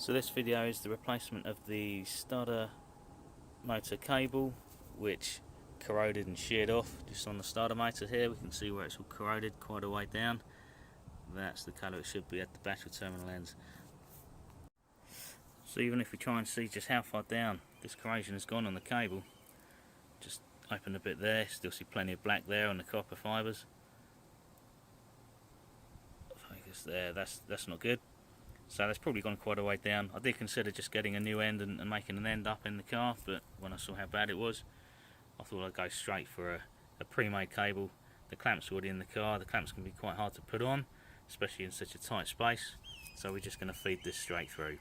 So this video is the replacement of the starter motor cable, which corroded and sheared off just on the starter motor here. We can see where it's all corroded quite a way down. That's the colour it should be at the battery terminal ends. So even if we try and see just how far down this corrosion has gone on the cable, just open a bit there, still see plenty of black there on the copper fibres. Focus there, that's not good. So that's probably gone quite a way down. I did consider just getting a new end and making an end up in the car, but when I saw how bad it was, I thought I'd go straight for a pre-made cable. The clamps are already in the car. The clamps can be quite hard to put on, especially in such a tight space, so we're just going to feed this straight through.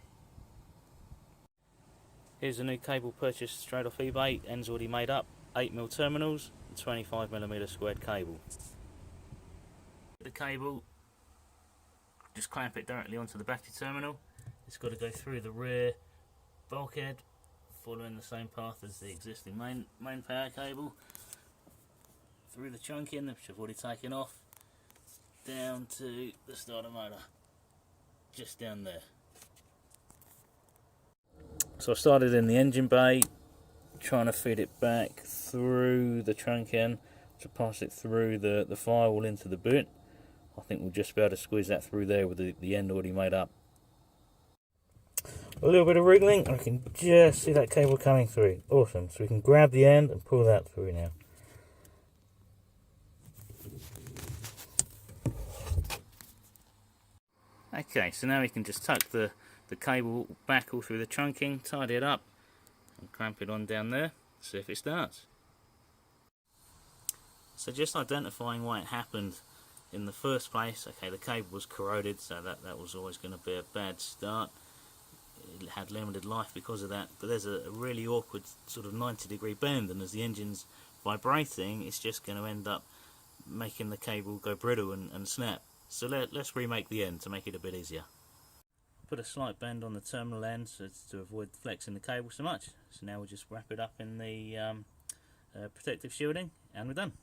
Here's a new cable purchased straight off eBay. Ends already made up, 8mm terminals and 25mm squared cable. The cable, just clamp it directly onto the battery terminal. It's got to go through the rear bulkhead, following the same path as the existing main power cable, through the trunking, which I've already taken off, down to the starter motor, just down there. So I started in the engine bay, trying to feed it back through the trunk end to pass it through the firewall into the boot. I think we'll just be able to squeeze that through there with the end already made up. A little bit of wriggling, I can just see that cable coming through. Awesome, so we can grab the end and pull that through now. Okay, so now we can just tuck the cable back all through the trunking, tidy it up and clamp it on down there, see if it starts. So just identifying why it happened in the first place. Okay, the cable was corroded, so that was always going to be a bad start. It had limited life because of that, but there's a really awkward sort of 90-degree bend, and as the engine's vibrating, it's just going to end up making the cable go brittle and snap. So let's remake the end to make it a bit easier. Put a slight bend on the terminal end so to avoid flexing the cable so much. So now we'll just wrap it up in the protective shielding and we're done.